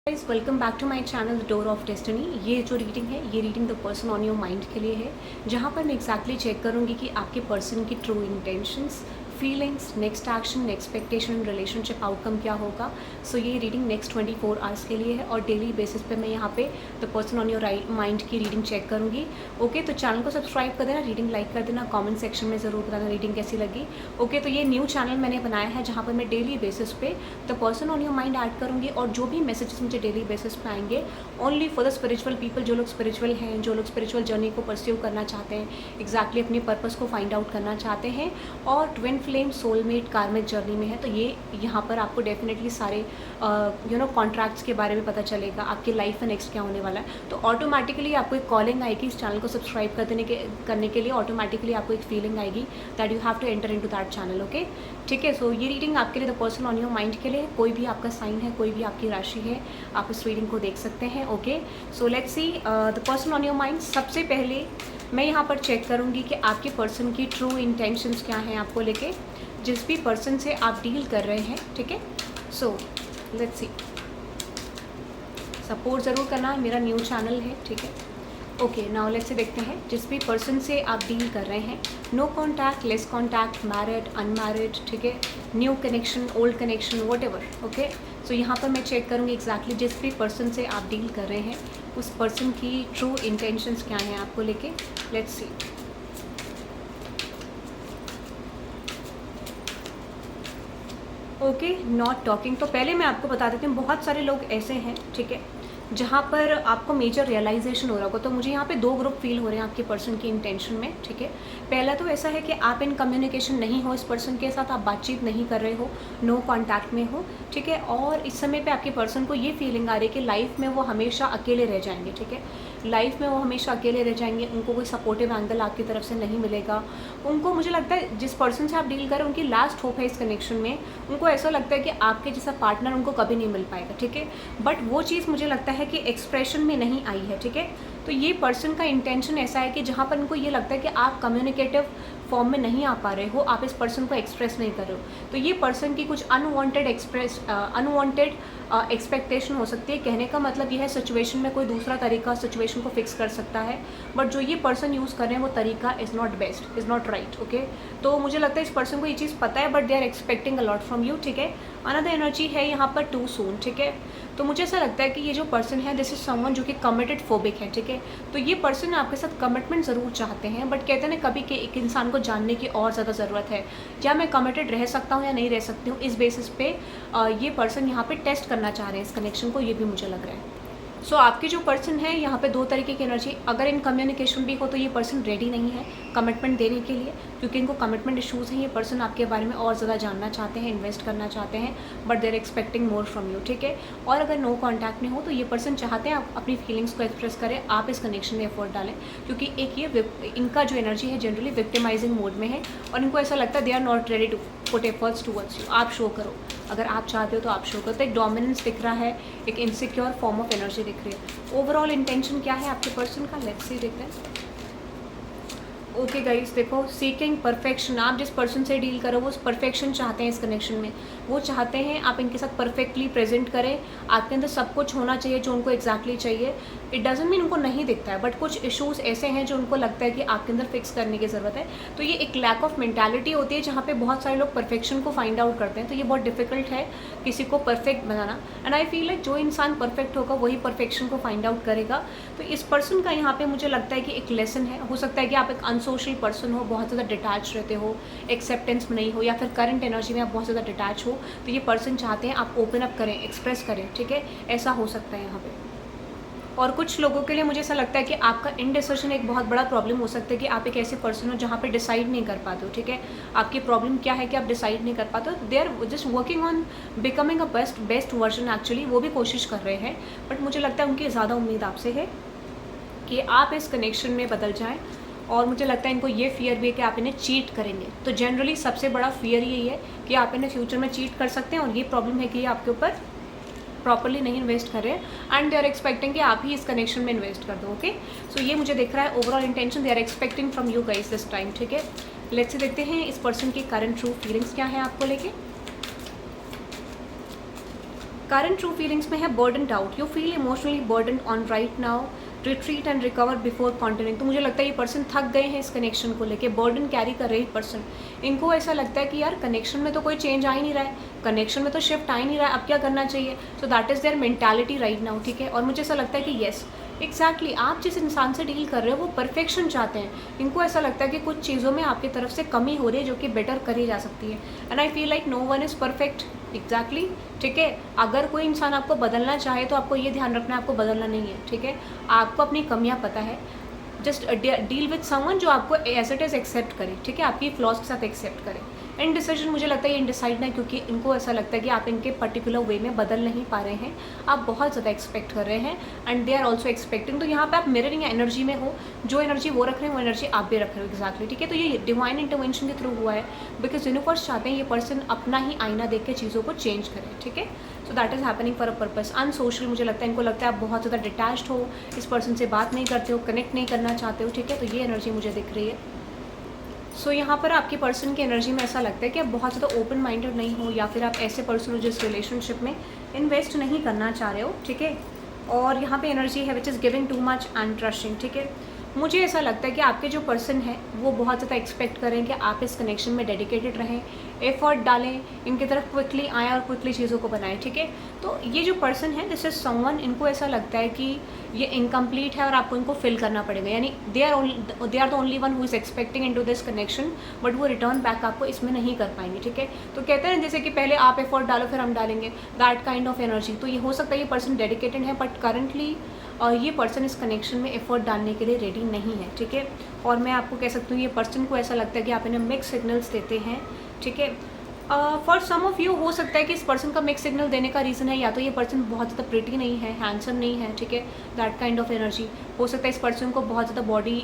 Guys welcome back to my channel the door of destiny. ये जो reading है ये reading the person on your mind के लिए है, जहाँ पर मैं एग्जैक्टली चेक करूँगी कि आपके पर्सन की true intentions, feelings, next action, expectation, relationship outcome क्या होगा। सो ये रीडिंग नेक्स्ट 24 आवर्स के लिए है और डेली बेसिस पे मैं यहाँ पे the person on your mind की रीडिंग चेक करूँगी। ओके, तो चैनल को सब्सक्राइब कर देना, रीडिंग लाइक कर देना, कमेंट सेक्शन में ज़रूर बताना रीडिंग कैसी लगी। ओके, तो ये न्यू चैनल मैंने बनाया है जहाँ पर मैं डेली बेसिस पे the person on your mind add करूँगी और जो भी मैसेजेस मुझे डेली बेसिस पे आएंगे only for the spiritual people, जो लोग स्पिरिचुअल हैं, जो लोग स्पिरिचुअल जर्नी को परस्यू करना चाहते हैं, एग्जैक्टली अपने पर्पस को फाइंड आउट करना चाहते हैं और ट्विन फ्लेम सोलमेट कार्मिक जर्नी में है, तो ये यहाँ पर आपको डेफिनेटली सारे कॉन्ट्रैक्ट्स के बारे में पता चलेगा, आपकी लाइफ में नेक्स्ट क्या होने वाला है। तो ऑटोमेटिकली आपको एक कॉलिंग आएगी इस चैनल को सब्सक्राइब करने के लिए ऑटोमेटिकली आपको एक फीलिंग आएगी that you have to enter into that channel. Okay, ठीक है। सो ये रीडिंग आपके लिए the person on your mind के लिए, कोई भी आपका साइन है, कोई भी आपकी राशि है, आप इस रीडिंग को देख सकते हैं। Okay, so let's see the person on your mind. सबसे पहले मैं यहाँ पर चेक करूँगी कि आपके पर्सन की ट्रू इंटेंशंस क्या हैं आपको लेके, जिस भी पर्सन से आप डील कर रहे हैं। ठीक है, सो लेट्स सी, सपोर्ट ज़रूर करना, मेरा न्यू चैनल है। ठीक है, ओके, नाउ लेट्स से देखते हैं जिस भी पर्सन से आप डील कर रहे हैं, no contact, less contact, married, unmarried, ठीक है, new connection, old connection, whatever. Okay, so यहाँ पर मैं चेक करूँगी एग्जैक्टली जिस भी पर्सन से आप डील कर रहे हैं उस पर्सन की ट्रू इंटेंशंस क्या हैं आपको लेके। Let's see, okay, not talking. तो पहले मैं आपको बता देती हूँ, बहुत सारे लोग ऐसे हैं, ठीक है, जहाँ पर आपको मेजर रियलाइजेशन हो रहा होगा। तो मुझे यहाँ पे दो ग्रुप फील हो रहे हैं आपके पर्सन की इंटेंशन में। ठीक है, पहला तो ऐसा है कि आप इन कम्युनिकेशन नहीं हो, इस पर्सन के साथ आप बातचीत नहीं कर रहे हो, नो कॉन्टैक्ट में हो। ठीक है, और इस समय पे आपके पर्सन को ये फीलिंग आ रही है कि लाइफ में वो हमेशा अकेले रह जाएंगे। ठीक है, लाइफ में वो हमेशा अकेले रह जाएंगे, उनको कोई सपोर्टिव एंगल आपकी तरफ से नहीं मिलेगा। उनको, मुझे लगता है जिस पर्सन से आप डील करें उनकी लास्ट होप है इस कनेक्शन में, उनको ऐसा लगता है कि आपके जैसा पार्टनर उनको कभी नहीं मिल पाएगा। ठीक है, बट वो चीज़ मुझे लगता है कि एक्सप्रेशन में नहीं आई है। ठीक है, तो ये पर्सन का इंटेंशन ऐसा है कि जहाँ पर उनको ये लगता है कि आप कम्युनिकेटिव फॉर्म में नहीं आ पा रहे हो, आप इस पर्सन को एक्सप्रेस नहीं कर रहे हो, तो ये पर्सन की कुछ अनवांटेड एक्सपेक्टेशन हो सकती है। कहने का मतलब यह है सिचुएशन में कोई दूसरा तरीका सिचुएशन को फिक्स कर सकता है, बट जो ये पर्सन यूज़ कर रहे हैं वो तरीका is not best, is not right. Okay, तो मुझे लगता है इस पर्सन को ये चीज़ पता है, but they are expecting a lot from you. ठीक है, अनदर एनर्जी है यहाँ पर टू सून। ठीक है, तो मुझे ऐसा लगता है कि ये जो पर्सन है दिस इज समवन जो कि कमिटेड फोबिक है। ठीक है, तो ये पर्सन आपके साथ कमिटमेंट ज़रूर चाहते हैं, बट कहते हैं ना कभी कि एक इंसान को जानने की और ज़्यादा ज़रूरत है, क्या मैं कमिटेड रह सकता हूँ या नहीं रह सकती हूँ। इस बेसिस पे ये पर्सन यहाँ पे टेस्ट करना चाह रहे हैं इस कनेक्शन को, ये भी मुझे लग रहा है। सो आपके जो पर्सन है यहाँ पे दो तरीके की एनर्जी, अगर इन कम्युनिकेशन भी हो तो ये पर्सन रेडी नहीं है कमिटमेंट देने के लिए, क्योंकि इनको कमिटमेंट इशूज़ हैं। ये पर्सन आपके बारे में और ज़्यादा जानना चाहते हैं, इन्वेस्ट करना चाहते हैं, but they are expecting more from you. ठीक है, और अगर नो कॉन्टैक्ट में हो तो ये पर्सन चाहते हैं आप अपनी फीलिंग्स को एक्सप्रेस करें, आप इस कनेक्शन में एफर्ट डालें, क्योंकि एक ये इनका जो एनर्जी है जनरली विक्टिमाइजिंग मोड में है और इनको ऐसा लगता है they are not ready to put efforts towards you. आप शो करो, अगर आप चाहते हो तो आप शो करो। तो एक डोमिनेंस दिख रहा है, एक इनसिक्योर फॉर्म ऑफ एनर्जी दिख रही है। ओवरऑल इंटेंशन क्या है आपके पर्सन का, लेट्स सी, देखते हैं। ओके गाइस, देखो, सीकिंग परफेक्शन, आप जिस पर्सन से डील करो वो परफेक्शन चाहते हैं इस कनेक्शन में। वो चाहते हैं आप इनके साथ परफेक्टली प्रेजेंट करें, आपके अंदर सब कुछ होना चाहिए जो उनको एग्जैक्टली चाहिए। इट डजंट मीन उनको नहीं दिखता है, बट कुछ इश्यूज ऐसे हैं जो उनको लगता है कि आपके अंदर फिक्स करने की ज़रूरत है। तो ये एक लैक ऑफ मेंटालिटी होती है जहाँ पे बहुत सारे लोग परफेक्शन को फाइंड आउट करते हैं, तो ये बहुत डिफिकल्ट है किसी को perfect banana. And I feel like जो इंसान परफेक्ट होगा वही परफेक्शन को फाइंड आउट करेगा। तो इस पर्सन का यहाँ पे मुझे लगता है कि एक लेसन है। हो सकता है कि आप एक अनसोशल पर्सन हो, बहुत ज़्यादा डिटैच रहते हो, एक्सेप्टेंस में नहीं हो, या फिर करंट एनर्जी में आप बहुत ज़्यादा डिटैच हो, तो ये पर्सन चाहते हैं आप ओपन अप करें, एक्सप्रेस करें। ठीक है, ऐसा हो सकता है यहाँ पे। और कुछ लोगों के लिए मुझे ऐसा लगता है कि आपका इनडिसिजन एक बहुत बड़ा प्रॉब्लम हो सकता है, कि आप एक ऐसे पर्सन हो जहाँ पे डिसाइड नहीं कर पाते हो। ठीक है, आपकी प्रॉब्लम क्या है कि आप डिसाइड नहीं कर पाते हो। They are just working on becoming a best version, actually वो भी कोशिश कर रहे हैं, बट मुझे लगता है उनकी ज़्यादा उम्मीद आपसे है कि आप इस कनेक्शन में बदल जाएँ। और मुझे लगता है इनको ये फियर भी है कि आप इन्हें चीट करेंगे। तो जनरली सबसे बड़ा फियर यही है कि आप इन्हें फ्यूचर में चीट कर सकते हैं, और ये प्रॉब्लम है कि ये आपके ऊपर प्रॉपरली नहीं इन्वेस्ट कर रहे हैं एंड दे आर एक्सपेक्टिंग कि आप ही इस कनेक्शन में इन्वेस्ट कर दो। ओके, सो ये मुझे दिख रहा है overall intention they are expecting from you guys this time. ठीक है, लेट्स से देखते हैं इस पर्सन की करंट ट्रू फीलिंग्स क्या है आपको लेके। करंट ट्रू फीलिंग्स में है burden out, you feel emotionally burden on right now, retreat and recover before continuing. तो मुझे लगता है ये पर्सन थक गए हैं इस कनेक्शन को लेके, बर्डन कैरी कर रहे हैं पर्सन। इनको ऐसा लगता है कि यार कनेक्शन में तो कोई चेंज आ ही नहीं रहा है, कनेक्शन में तो शिफ्ट आ ही नहीं रहा है, अब क्या करना चाहिए। So that is their mentality right now, ठीक है। और मुझे ऐसा लगता है कि येस एग्जैक्टली आप जिस इंसान से डील कर रहे हो वो परफेक्शन चाहते हैं। इनको ऐसा लगता है कि कुछ चीज़ों में आपकी तरफ से कमी हो रही है जो कि बेटर करी जा सकती है। And I feel like no one is perfect, exactly, ठीक है। अगर कोई इंसान आपको बदलना चाहे तो आपको ये ध्यान रखना है आपको बदलना नहीं है, ठीक है। आपको अपनी कमियां पता है, जस्ट डील विद समवन जो आपको एज इट इज़ एक्सेप्ट करे, ठीक है, आपकी फ्लॉज के साथ एक्सेप्ट करे। इनडिसीजन मुझे लगता है ये इनडिसाइड है, क्योंकि इनको ऐसा लगता है कि आप इनके पर्टिकुलर वे में बदल नहीं पा रहे हैं, आप बहुत ज़्यादा एक्सपेक्ट कर रहे हैं and they are also expecting. तो यहाँ पे आप मिररिंग एनर्जी में हो, जो एनर्जी वो रख रहे हैं वो एनर्जी आप भी रख रहे हो, एग्जैक्टली, ठीक है। तो ये डिवाइन इंटरवेंशन के थ्रू हुआ है, बिकॉज यूनिवर्स चाहते हैं ये पर्सन अपना ही आईना देख के चीज़ों को चेंज करे, ठीक है। सो that is happening for a purpose. Unsocial मुझे लगता है इनको लगता है आप बहुत ज़्यादा डिटैच्ड हो, इस पर्सन से बात नहीं करते हो, कनेक्ट नहीं करना चाहते हो, ठीक है। तो ये एनर्जी मुझे दिख रही है। सो यहाँ पर आपके पर्सन की एनर्जी में ऐसा लगता है कि आप बहुत ज़्यादा ओपन माइंडेड नहीं हो, या फिर आप ऐसे पर्सन हो जिस रिलेशनशिप में इन्वेस्ट नहीं करना चाह रहे हो, ठीक है। और यहाँ पे एनर्जी है which is giving too much and rushing, ठीक है। मुझे ऐसा लगता है कि आपके जो पर्सन है वो बहुत ज़्यादा एक्सपेक्ट करें कि आप इस कनेक्शन में डेडिकेटेड रहें, एफर्ट डालें, इनकी तरफ क्विकली आएँ और क्विकली चीज़ों को बनाएं, ठीक है। तो ये जो पर्सन है दिस इज समवन, इनको ऐसा लगता है कि ये इनकम्प्लीट है और आपको इनको फिल करना पड़ेगा, यानी they are the only one who is expecting into this connection, but वो रिटर्न बैक आपको इसमें नहीं कर पाएंगे, ठीक है। तो कहते हैं जैसे कि पहले आप एफर्ट डालो फिर हम डालेंगे, दैट काइंड ऑफ एनर्जी। तो ये हो सकता है ये पर्सन डेडिकेटेड है, बट करंटली ये पर्सन इस कनेक्शन में एफर्ट डालने के लिए रेडी नहीं है, ठीक है। और मैं आपको कह सकती हूँ ये पर्सन को ऐसा लगता है कि आप इन्हें मिक्स सिग्नल्स देते हैं, ठीक है। फॉर सम ऑफ यू हो सकता है कि इस पर्सन का मिक्स सिग्नल देने का रीज़न है या तो ये पर्सन बहुत ज़्यादा प्रिटी नहीं है, हैंडसम नहीं है, ठीक है, दैट काइंड ऑफ एनर्जी। हो सकता है इस पर्सन को बहुत ज़्यादा बॉडी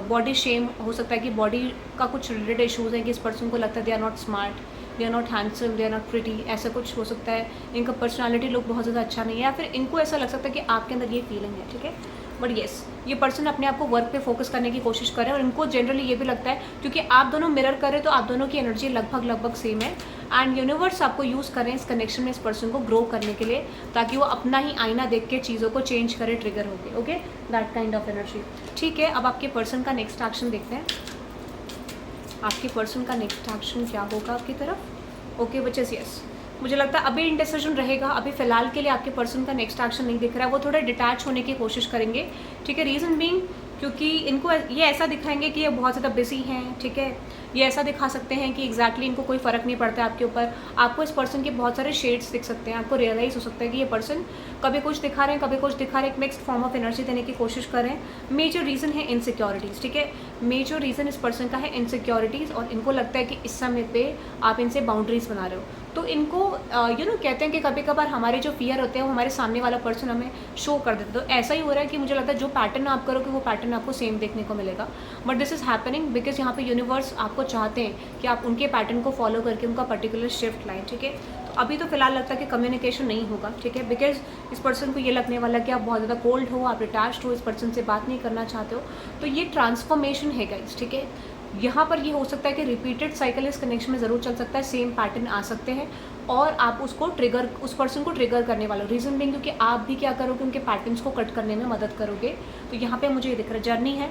बॉडी शेम हो सकता है कि बॉडी का कुछ रिलेटेड इशूज़ हैं कि इस पर्सन को लगता है they are not smart, they are not handsome, they are not pretty, ऐसा कुछ हो सकता है। इनका पर्सनालिटी लुक बहुत ज़्यादा अच्छा नहीं है, या फिर इनको ऐसा लग सकता है कि आपके अंदर ये फीलिंग है, ठीक है। बट येस ये पर्सन अपने आप को वर्क पे फोकस करने की कोशिश कर रहे हैं, और इनको जनरली ये भी लगता है क्योंकि आप दोनों मिरर कर रहे हो तो आप दोनों की एनर्जी लगभग सेम है, एंड यूनिवर्स आपको यूज़ करें इस कनेक्शन में इस पर्सन को ग्रो करने के लिए, ताकि वो अपना ही आईना देख के चीज़ों को चेंज करे, ट्रिगर होके, okay, that kind of energy, ठीक है। अब आपके पर्सन का नेक्स्ट एक्शन देखते हैं, आपके पर्सन का नेक्स्ट एक्शन क्या होगा आपकी तरफ, ओके, विच इज़ यस। मुझे लगता है अभी इंडिसीजन रहेगा, अभी फिलहाल के लिए आपके पर्सन का नेक्स्ट एक्शन नहीं दिख रहा है, वो थोड़े डिटैच होने की कोशिश करेंगे, ठीक है। रीज़न बीइंग क्योंकि इनको ये ऐसा दिखाएंगे कि ये बहुत ज़्यादा बिजी हैं, ठीक है। ये ऐसा दिखा सकते हैं कि एग्जैक्टली इनको कोई फ़र्क नहीं पड़ता है आपके ऊपर। आपको इस पर्सन के बहुत सारे शेड्स दिख सकते हैं, आपको रियलाइज़ हो सकता है कि ये पर्सन कभी कुछ दिखा रहे हैं, कभी कुछ दिखा रहे हैं, एक मिक्स्ड फॉर्म ऑफ एनर्जी देने की कोशिश कर रहे हैं। मेजर रीज़न है इनसिक्योरिटीज़, ठीक है। मेजर रीज़न इस पर्सन का है इनसिक्योरिटीज़, और इनको लगता है कि इस समय पे आप इनसे बाउंड्रीज बना रहे हो। तो इनको कहते हैं कि कभी कभार हमारे जो फियर होते हैं वो हमारे सामने वाला पर्सन हमें शो कर देता है। तो ऐसा ही हो रहा है कि मुझे लगता है जो पैटर्न आप करोगे वो पैटर्न आपको सेम देखने को मिलेगा, but this is happening because यहाँ पे यूनिवर्स आपको चाहते हैं कि आप उनके पैटर्न को फॉलो करके उनका पर्टिकुलर शिफ्ट लाएं, ठीक है। तो अभी तो फिलहाल लगता है कि कम्युनिकेशन नहीं होगा, ठीक है, बिकॉज इस पर्सन को ये लगने वाला कि आप बहुत ज़्यादा कोल्ड हो, आप डिटैच्ड हो, इस पर्सन से बात नहीं करना चाहते हो। तो ये ट्रांसफॉर्मेशन है गाइस, ठीक है। यहाँ पर ये हो सकता है कि रिपीटेड साइकिल इस कनेक्शन में ज़रूर चल सकता है, सेम पैटर्न आ सकते हैं, और आप उसको ट्रिगर, उस पर्सन को ट्रिगर करने वाले हो। रीज़न बिंग क्योंकि आप भी क्या करोगे, उनके पैटर्न्स को कट करने में मदद करोगे। तो यहाँ पे मुझे ये दिख रहा है जर्नी है,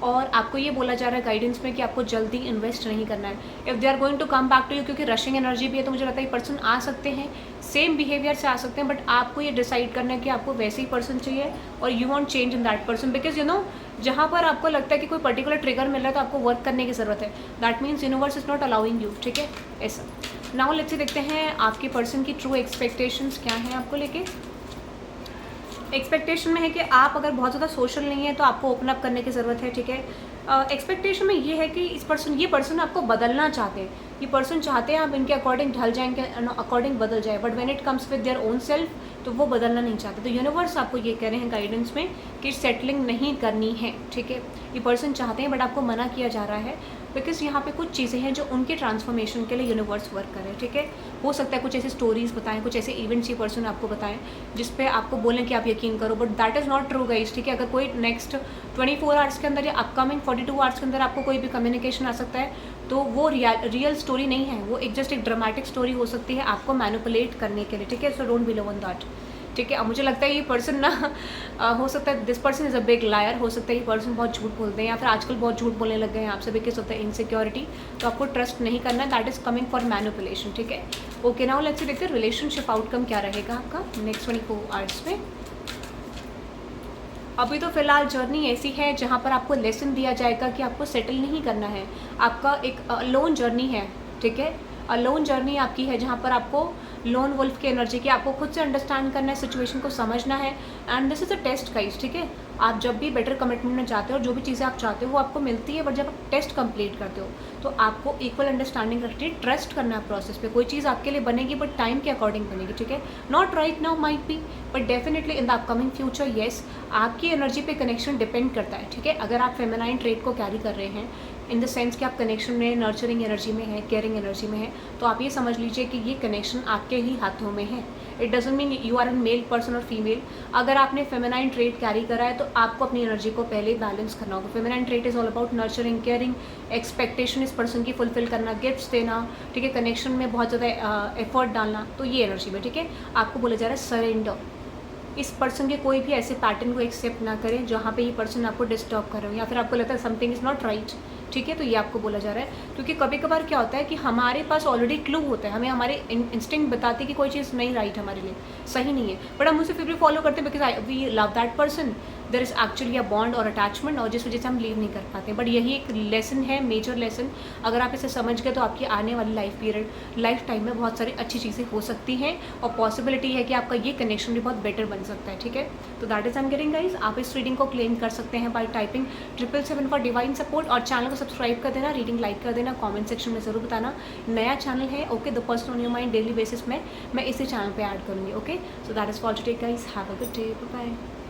और आपको ये बोला जा रहा है गाइडेंस में कि आपको जल्दी इन्वेस्ट नहीं करना है। If they are going to come back to you, क्योंकि रशिंग एनर्जी भी है, तो मुझे लगता है ये पर्सन आ सकते हैं, सेम बिहेवियर से आ सकते हैं, बट आपको ये डिसाइड करना है कि आपको वैसे ही पर्सन चाहिए और you want change in that person, because जहाँ पर आपको लगता है कि कोई पर्टिकुलर ट्रिगर मिल रहा है तो आपको वर्क करने की ज़रूरत है। That means universe is not allowing you, ठीक है, ऐसा। नाउ लेट्स सी देखते हैं आपके पर्सन की ट्रू एक्सपेक्टेशंस क्या हैं आपको लेके। एक्सपेक्टेशन में है कि आप अगर बहुत ज़्यादा सोशल नहीं है तो आपको ओपन अप करने की ज़रूरत है, ठीक है। एक्सपेक्टेशन में ये है कि ये पर्सन आपको बदलना चाहते हैं, ये पर्सन चाहते हैं आप इनके अकॉर्डिंग ढल जाएं, इनके अकॉर्डिंग बदल जाए, but when it comes with their own self तो वो बदलना नहीं चाहते। तो यूनिवर्स आपको ये कह रहे हैं गाइडेंस में कि सेटलिंग नहीं करनी है, ठीक है। ये पर्सन चाहते हैं बट आपको मना किया जा रहा है, बिकॉज यहाँ पे कुछ चीज़ें हैं जो उनके ट्रांसफॉर्मेशन के लिए यूनिवर्स वर्क कर रहे हैं, ठीक है। हो सकता है कुछ ऐसी स्टोरीज बताएं, कुछ ऐसे इवेंट्स ये पर्सन आपको बताएं जिस पे आपको बोलें कि आप यकीन करो, but that is not true guys, ठीक है। अगर कोई नेक्स्ट 24 आवर्स के अंदर या अपकमिंग 42 आवर्स के अंदर आपको कोई भी कम्युनिकेशन आ सकता है, तो वो रियल स्टोरी नहीं है, वो एक जस्ट एक ड्रामेटिक स्टोरी हो सकती है आपको मैनिपुलेट करने के लिए, ठीक है। So don't believe on that, ठीक है। अब मुझे लगता है ये पर्सन ना हो सकता है this person is a big liar, हो सकता है ये पर्सन बहुत झूठ बोलते हैं या फिर आजकल बहुत झूठ बोलने लग गए हैं आपसे बिकॉज ऑफ द इनसिक्योरिटी। तो आपको ट्रस्ट नहीं करना है, that is coming for manipulation, ठीक है। ओके, नाउ लेट्स देखते हैं रिलेशनशिप आउटकम क्या रहेगा आपका नेक्स्ट 24 आवर्स में। अभी तो फिलहाल जर्नी ऐसी है जहाँ पर आपको लेसन दिया जाएगा कि आपको सेटल नहीं करना है, आपका एक लोन जर्नी है, ठीक है। अलोन जर्नी आपकी है जहाँ पर आपको लोन वुल्फ की एनर्जी की आपको खुद से अंडरस्टैंड करना है, सिचुएशन को समझना है, and this is a test guys, ठीक है। आप जब भी बेटर कमिटमेंट में जाते हो और जो भी चीज़ें आप चाहते हो वो आपको मिलती है, बट जब आप टेस्ट कंप्लीट करते हो तो आपको इक्वल अंडरस्टैंडिंग रखनी है, ट्रस्ट करना है प्रोसेस पे। कोई चीज़ आपके लिए बनेगी बट टाइम के अकॉर्डिंग बनेगी, ठीक है। Not right now might be, but definitely in the upcoming future yes. आपकी एनर्जी पे कनेक्शन डिपेंड करता है, ठीक है। अगर आप फेमिनाइन ट्रेट को कैरी कर रहे हैं इन द सेंस कि आप कनेक्शन में नर्चरिंग एनर्जी में है, केयरिंग एनर्जी में है, तो आप ये समझ लीजिए कि ये कनेक्शन आपके ही हाथों में है। It doesn't mean you are an male person और फीमेल। अगर आपने फेमिनाइन ट्रेट कैरी करा है तो आपको अपनी एनर्जी को पहले बैलेंस करना होगा। Feminine trait is all about nurturing, caring, expectation इस पर्सन की फुलफिल करना, गिफ्ट्स देना, ठीक है, कनेक्शन में बहुत ज़्यादा एफर्ट डालना, तो ये एनर्जी में, ठीक है। आपको बोला जा रहा है सरेंडर। इस पर्सन के कोई भी ऐसे पैटर्न को एक्सेप्ट ना करें जहाँ पे ये पर्सन आपको डिस्टर्ब कर रहे हो या फिर आपको लगता है समथिंग इज़ नॉट राइट, ठीक है। तो ये आपको बोला जा रहा है, क्योंकि कभी कभार क्या होता है कि हमारे पास ऑलरेडी क्लू होता है, हमें हमारे इंस्टिंक्ट बताते हैं कि कोई चीज़ नहीं राइट हमारे लिए, सही नहीं है, बट हम उसे फिर भी फॉलो करते हैं because we love that person, there is actually a bond और अटैचमेंट, और जिस वजह से हम लीव नहीं कर पाते। बट यही एक लेसन है, मेजर लेसन। अगर आप इसे समझ गए तो आपकी आने वाली लाइफ टाइम में बहुत सारी अच्छी चीज़ें हो सकती हैं और पॉसिबिलिटी है कि आपका ये कनेक्शन भी बहुत बेटर बन सकता है, ठीक है। तो that is I am getting guys. आप इस रीडिंग को क्लेम कर सकते हैं bye typing 777 for divine support, और चैनल को सब्सक्राइब कर देना, रीडिंग लाइक कर देना, कमेंट सेक्शन में ज़रूर बताना नया चैनल है, okay. The person on your mind daily basis में मैं इसी चैनल पे ऐड करूँगी, okay. So that is for today guys, have a good day, bye bye.